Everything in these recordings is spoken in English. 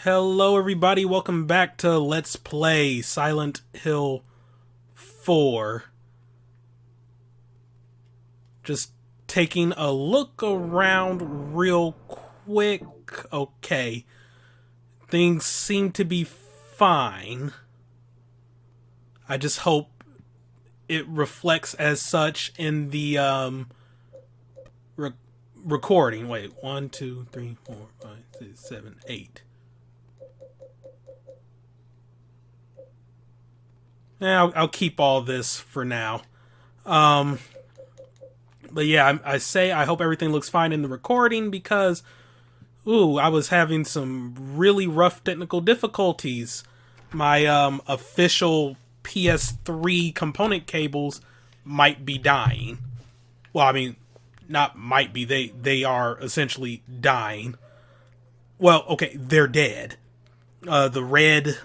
Hello everybody, welcome back to Let's Play Silent Hill 4. Just taking a look around real quick. Okay. Things seem to be fine. I just hope it reflects as such in the recording. Wait, 1, 2, 3, 4, 5, 6, 7, 8. I'll keep all this for now. But yeah, I hope everything looks fine in the recording because, I was having some really rough technical difficulties. My official PS3 component cables might be dying. Well, I mean, not might be. They are essentially dying. Well, okay, they're dead. The red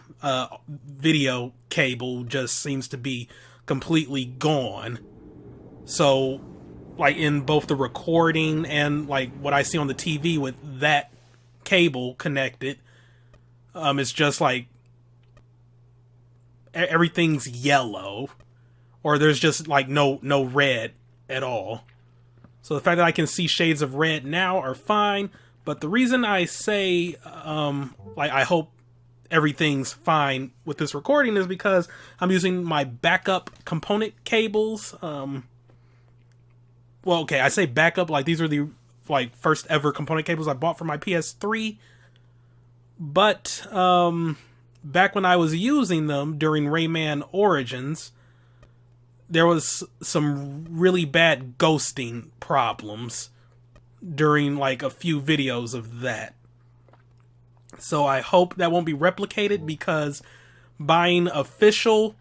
video cable just seems to be completely gone. So, like, in both the recording and, like, what I see on the TV with that cable connected, it's just, like, everything's yellow. Or there's just, like, no red at all. So the fact that I can see shades of red now are fine. But the reason I say, I hope everything's fine with this recording is because I'm using my backup component cables. Well, okay, I say backup, like these are the first ever component cables I bought for my PS3. But back when I was using them during Rayman Origins, there was some really bad ghosting problems during like a few videos of that. So I hope that won't be replicated because buying official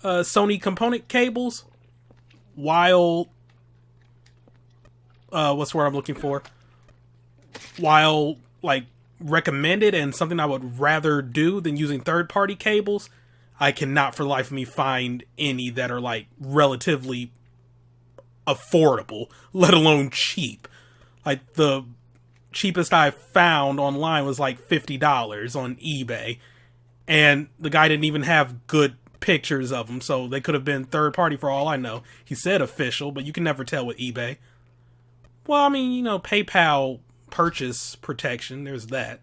Sony component cables while what's the word I'm looking for? While like recommended and something I would rather do than using third-party cables, I cannot for the life of me find any that are like relatively affordable, let alone cheap. Like the cheapest I found online was like $50 on eBay, and the guy didn't even have good pictures of them, so they could have been third party for all I know. He said official, but you can never tell with eBay. Well, I mean, PayPal purchase protection, there's that.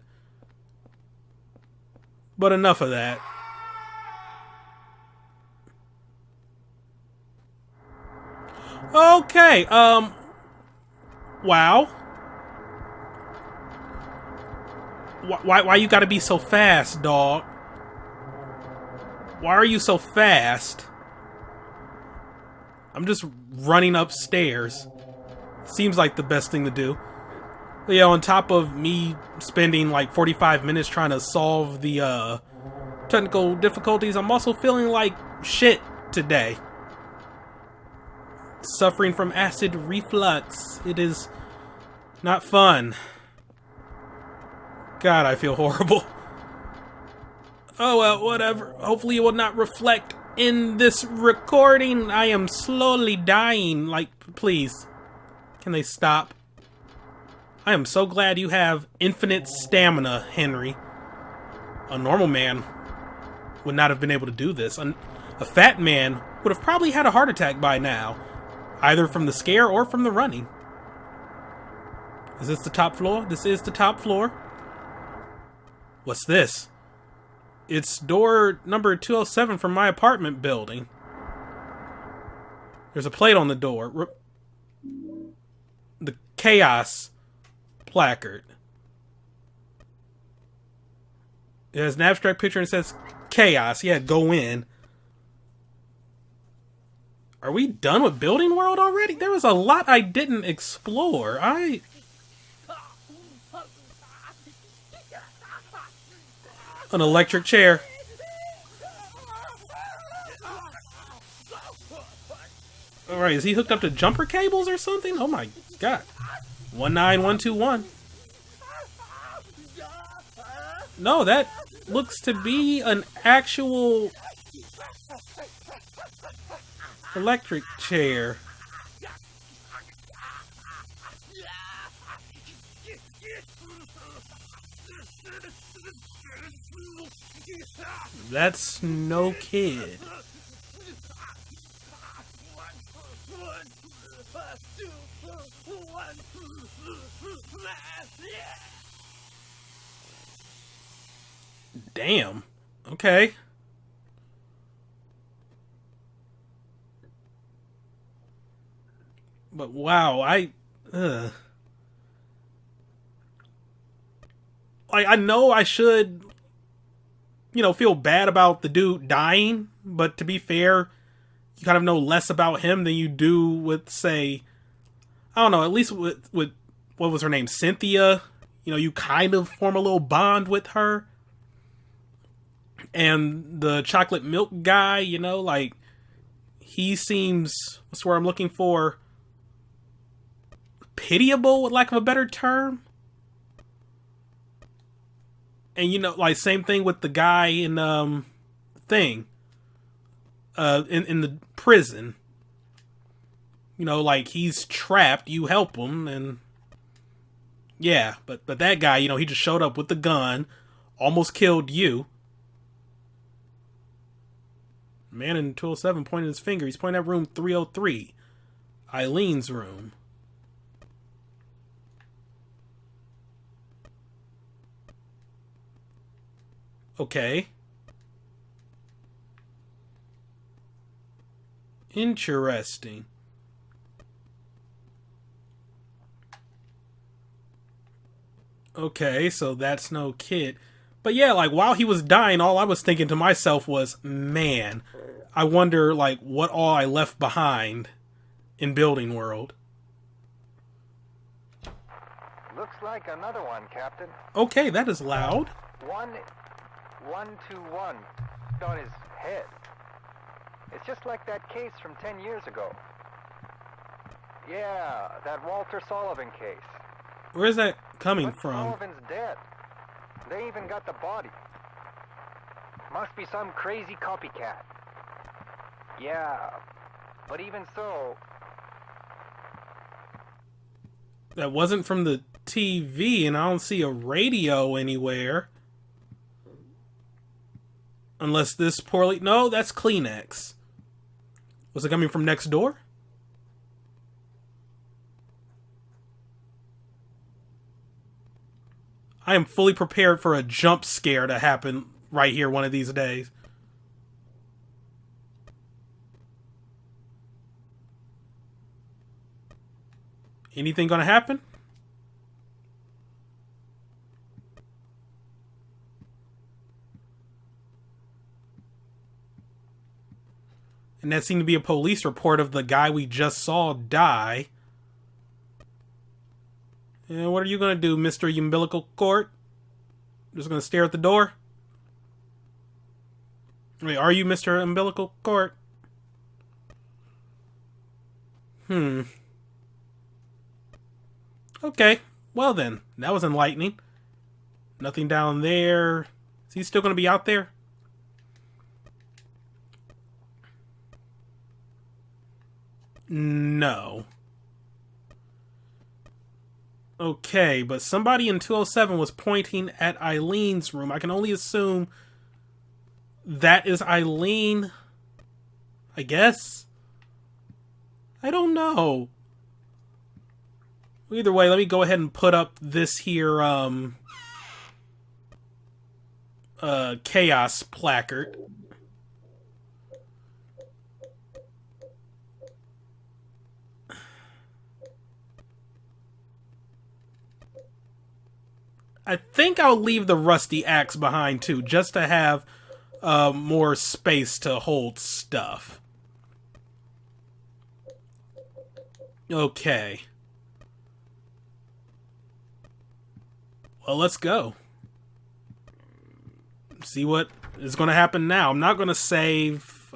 But enough of that. Okay, wow. Why you gotta be so fast, dog? Why are you so fast? I'm just running upstairs. Seems like the best thing to do. But yeah, on top of me spending like 45 minutes trying to solve the technical difficulties, I'm also feeling like shit today. Suffering from acid reflux. It is not fun. God, I feel horrible. Oh well, whatever. Hopefully it will not reflect in this recording. I am slowly dying. Like, please. Can they stop? I am so glad you have infinite stamina, Henry. A normal man would not have been able to do this. A fat man would have probably had a heart attack by now. Either from the scare or from the running. Is this the top floor? This is the top floor. What's this? It's door number 207 from my apartment building. There's a plate on the door. The Chaos placard. It has an abstract picture and says Chaos. Yeah, go in. Are we done with Building World already? There was a lot I didn't explore. An electric chair. Alright, is he hooked up to jumper cables or something? Oh my god. 19121. No, that looks to be an actual electric chair. That's no kid. Damn. Okay. But wow, I know I should, feel bad about the dude dying, but to be fair, you kind of know less about him than you do with, say, I don't know, at least with what was her name, Cynthia. You kind of form a little bond with her. And the chocolate milk guy, like, he seems, what's the word I'm looking for? Pitiable, with lack of a better term. And like, same thing with the guy in thing. In the prison. Like, he's trapped, you help him, and yeah, but that guy, he just showed up with the gun, almost killed you. Man in 207 pointed his finger. He's pointing at room 303. Eileen's room. Okay. Interesting. Okay, so that's no kid. But yeah, like, while he was dying, all I was thinking to myself was, man, I wonder, like, what all I left behind in Building World. Looks like another one, Captain. Okay, that is loud. 121 on his head. It's just like that case from 10 years ago. Yeah, that Walter Sullivan case. Where's that coming But from? Sullivan's dead. They even got the body. Must be some crazy copycat. Yeah, but even so... That wasn't from the TV, and I don't see a radio anywhere. Unless this poorly... No, that's Kleenex. Was it coming from next door? I am fully prepared for a jump scare to happen right here one of these days. Anything gonna happen? And that seemed to be a police report of the guy we just saw die. And what are you gonna do, Mr. Umbilical Cord? Just gonna stare at the door? Wait, are you Mr. Umbilical Cord? Okay, well then, that was enlightening. Nothing down there. Is he still gonna be out there? No. Okay, but somebody in 207 was pointing at Eileen's room. I can only assume that is Eileen. I guess? I don't know. Either way, let me go ahead and put up this here, chaos placard. I think I'll leave the rusty axe behind too, just to have more space to hold stuff. Okay. Well, let's go. See what is going to happen now. I'm not going to save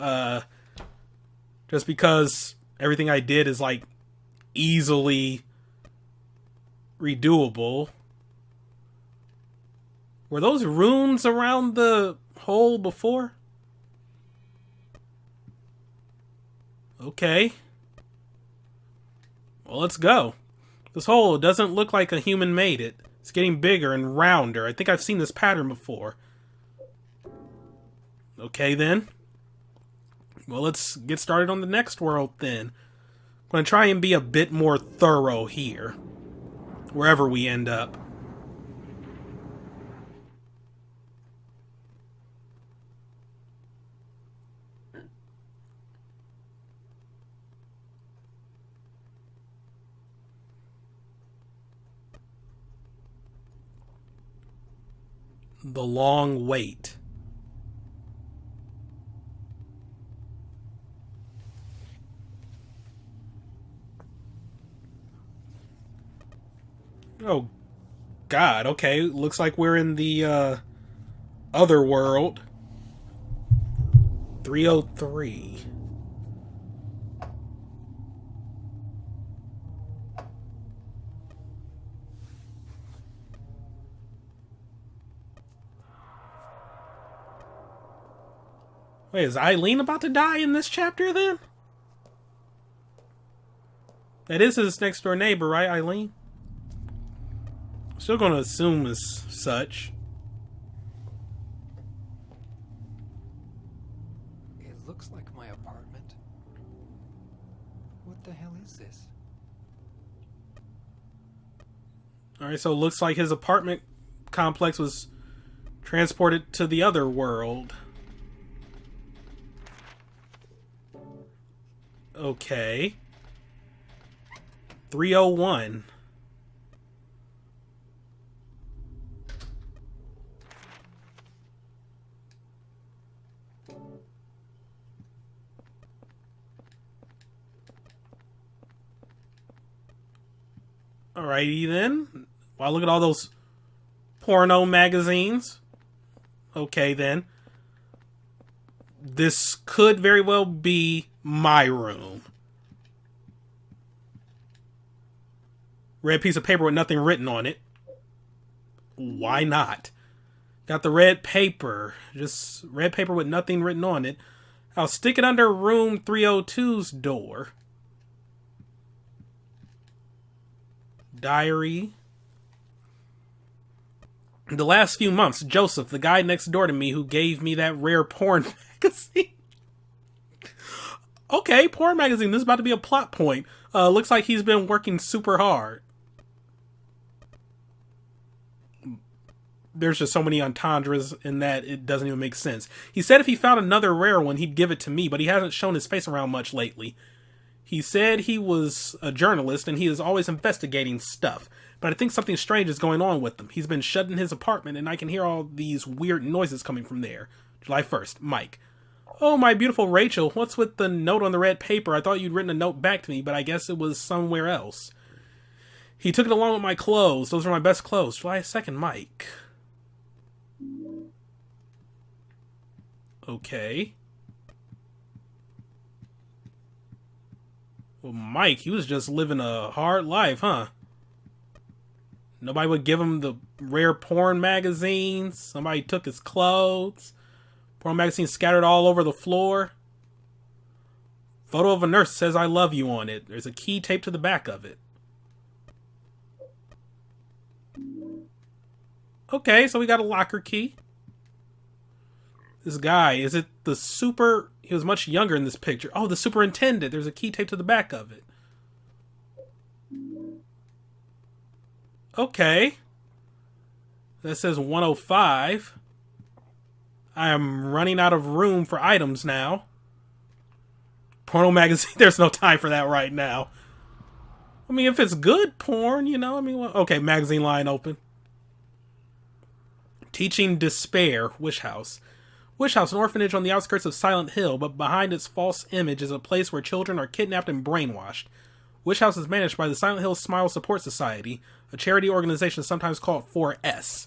just because everything I did is like easily redoable. Were those runes around the hole before? Okay. Well, let's go. This hole doesn't look like a human made it. It's getting bigger and rounder. I think I've seen this pattern before. Okay, then. Well, let's get started on the next world, then. I'm going to try and be a bit more thorough here, wherever we end up. The long wait. Oh, God. Okay, looks like we're in the other world. 303. Wait, is Eileen about to die in this chapter, then? That is his next door neighbor, right, Eileen? Still gonna assume as such. It looks like my apartment. What the hell is this? Alright, so it looks like his apartment complex was transported to the other world. Okay. 301. Alrighty then. Wow, look at all those porno magazines. Okay then. This could very well be my room. Red piece of paper with nothing written on it. Why not? Got the red paper. Just red paper with nothing written on it. I'll stick it under room 302's door. Diary. The last few months, Joseph, the guy next door to me who gave me that rare porn magazine. Okay, porn magazine. This is about to be a plot point. Looks like he's been working super hard. There's just so many entendres in that it doesn't even make sense. He said if he found another rare one, he'd give it to me, but he hasn't shown his face around much lately. He said he was a journalist and he is always investigating stuff, but I think something strange is going on with him. He's been shut in his apartment and I can hear all these weird noises coming from there. July 1st, Mike. Oh, my beautiful Rachel, what's with the note on the red paper? I thought you'd written a note back to me, but I guess it was somewhere else. He took it along with my clothes. Those are my best clothes. July 2nd, Mike. Okay. Well, Mike, he was just living a hard life, huh? Nobody would give him the rare porn magazines. Somebody took his clothes. Porn magazines scattered all over the floor. Photo of a nurse says I love you on it. There's a key taped to the back of it. Okay, so we got a locker key. This guy, is it the super... He was much younger in this picture. Oh, the superintendent. There's a key taped to the back of it. Okay. That says 105. I am running out of room for items now. Porno magazine. There's no time for that right now. I mean, if it's good porn, you know, I mean, well, okay, magazine line open. Teaching Despair, Wish House. Wish House, an orphanage on the outskirts of Silent Hill, but behind its false image is a place where children are kidnapped and brainwashed. Wish House is managed by the Silent Hill Smile Support Society, a charity organization sometimes called 4S.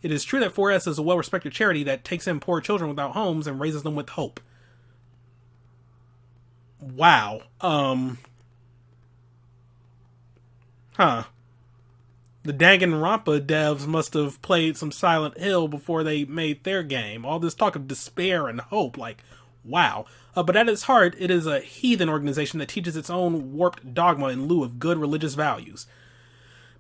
It is true that 4S is a well-respected charity that takes in poor children without homes and raises them with hope. Wow. Huh. The Danganronpa devs must have played some Silent Hill before they made their game. All this talk of despair and hope, like, wow. But at its heart, it is a heathen organization that teaches its own warped dogma in lieu of good religious values.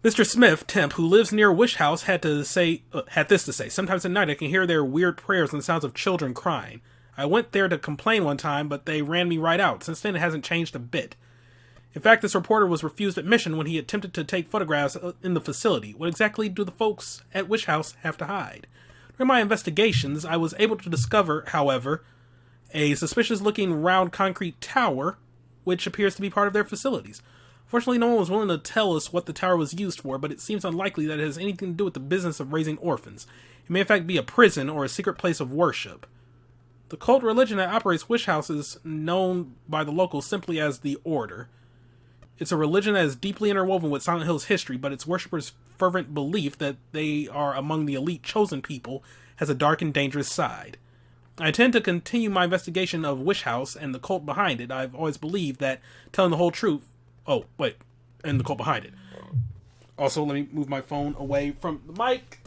Mr. Smith, temp, who lives near Wish House, had this to say. Sometimes at night I can hear their weird prayers and the sounds of children crying. I went there to complain one time, but they ran me right out. Since then, it hasn't changed a bit. In fact, this reporter was refused admission when he attempted to take photographs in the facility. What exactly do the folks at Wish House have to hide? During my investigations, I was able to discover, however, a suspicious-looking round concrete tower, which appears to be part of their facilities. Fortunately, no one was willing to tell us what the tower was used for, but it seems unlikely that it has anything to do with the business of raising orphans. It may in fact be a prison or a secret place of worship. The cult religion that operates Wish House is known by the locals simply as the Order. It's a religion that is deeply interwoven with Silent Hill's history, but its worshippers' fervent belief that they are among the elite chosen people has a dark and dangerous side. I intend to continue my investigation of Wish House and the cult behind it. I've always believed that telling the whole truth... Oh, wait. And the cult behind it. Also, let me move my phone away from the mic,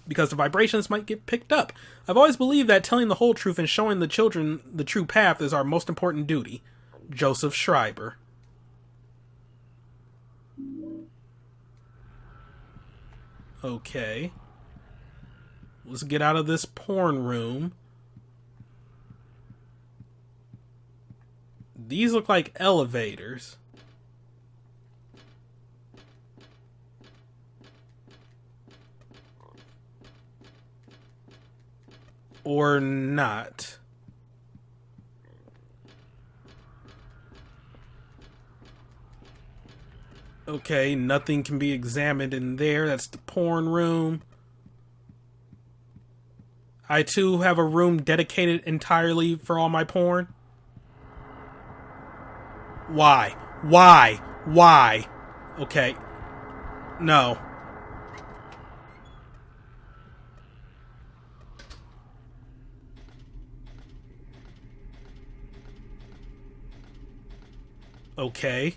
because the vibrations might get picked up. I've always believed that telling the whole truth and showing the children the true path is our most important duty. Joseph Schreiber. Okay. Let's get out of this porn room. These look like elevators. Or not. Okay, nothing can be examined in there. That's the porn room. I too have a room dedicated entirely for all my porn. Why? Why? Why? Okay. No. Okay.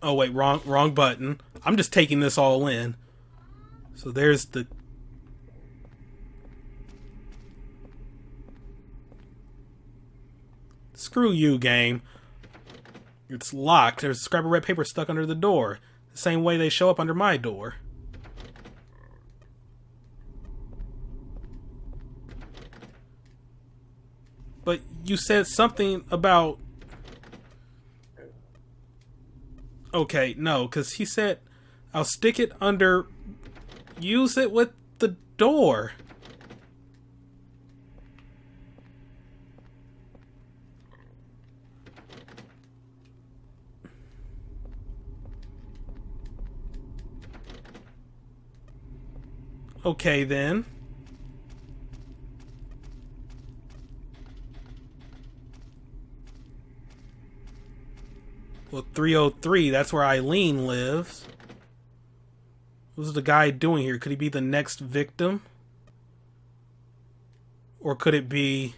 Oh wait, wrong button. I'm just taking this all in. So there's the... Screw you, game. It's locked. There's a scrap of red paper stuck under the door. The same way they show up under my door. But you said something about... Okay, no, because he said, I'll stick it under... Use it with the door. Okay, then. Well, 303, that's where Eileen lives. What's the guy doing here? Could he be the next victim? Or could it be...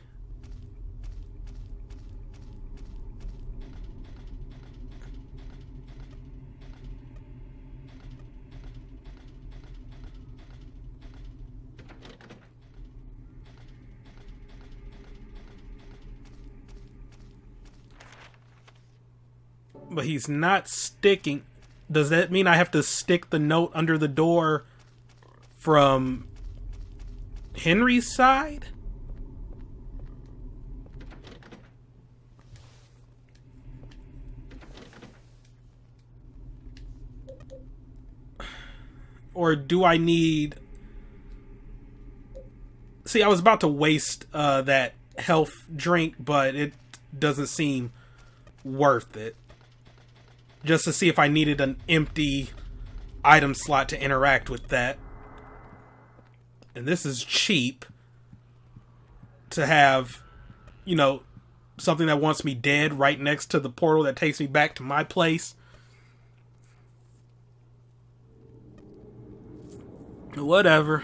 But he's not sticking. Does that mean I have to stick the note under the door from Henry's side? Or do I need... See, I was about to waste that health drink, but it doesn't seem worth it. Just to see if I needed an empty item slot to interact with that. And this is cheap. To have, you know, something that wants me dead right next to the portal that takes me back to my place. Whatever.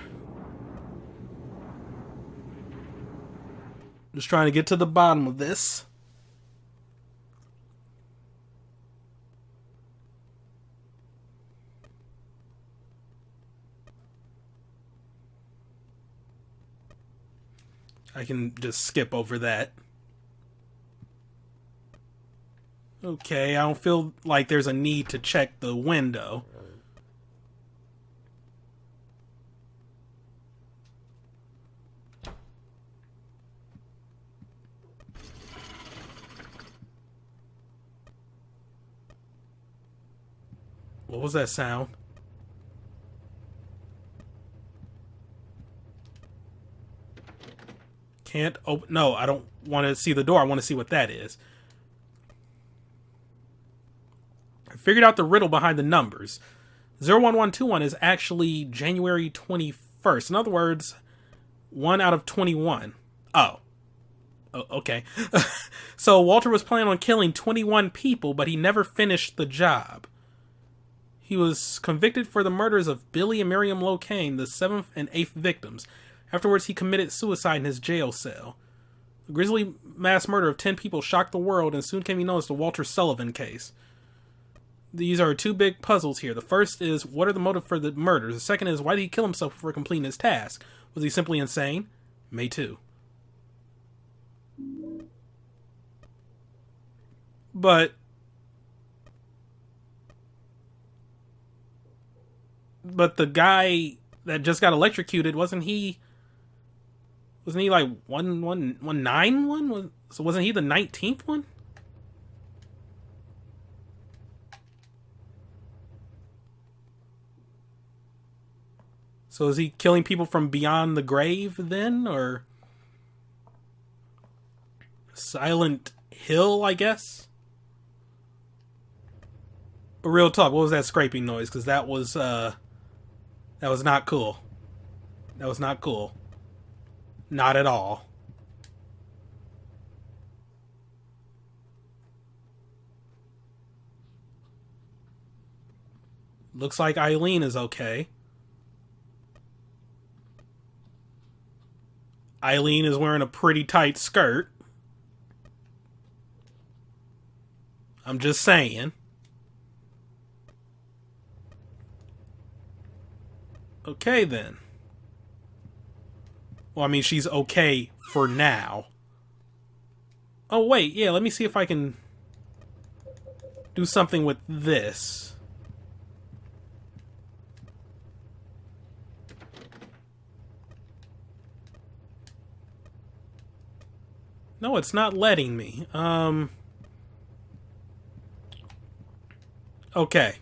Just trying to get to the bottom of this. I can just skip over that. Okay, I don't feel like there's a need to check the window. What was that sound? Can't open. No, I don't want to see the door. I want to see what that is. I figured out the riddle behind the numbers. 01121 is actually January 21st. In other words, 1 out of 21. Oh. Okay. So Walter was planning on killing 21 people, but he never finished the job. He was convicted for the murders of Billy and Miriam Locane, the 7th and 8th victims. Afterwards, he committed suicide in his jail cell. The grisly mass murder of 10 people shocked the world and soon came to be known as the Walter Sullivan case. These are two big puzzles here. The first is, what are the motive for the murders? The second is, why did he kill himself before completing his task? Was he simply insane? May 2. But the guy that just got electrocuted, wasn't he like 1191? So wasn't he the 19th one? So is he killing people from beyond the grave then, or Silent Hill, I guess? Real talk, what was that scraping noise? Because that was not cool. That was not cool. Not at all. Looks like Eileen is okay. Eileen is wearing a pretty tight skirt. I'm just saying. Okay, then. Well, I mean, she's okay for now. Oh, wait, yeah, let me see if I can do something with this. No, it's not letting me. Okay.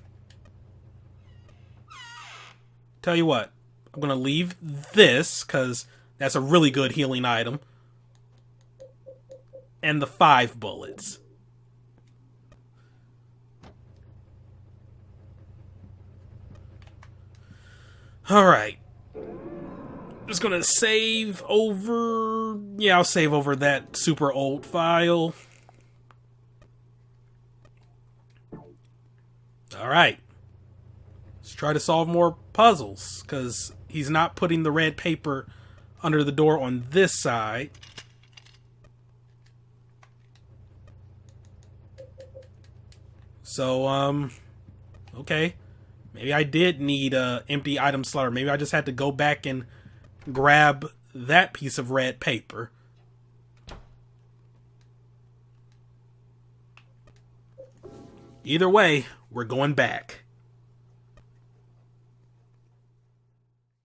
Tell you what, I'm gonna leave this, because that's a really good healing item. And the 5 bullets. Alright. Just gonna save over... Yeah, I'll save over that super old file. Alright. Let's try to solve more puzzles, because he's not putting the red paper under the door on this side. So, okay. Maybe I did need a empty item slot, or maybe I just had to go back and grab that piece of red paper. Either way, we're going back.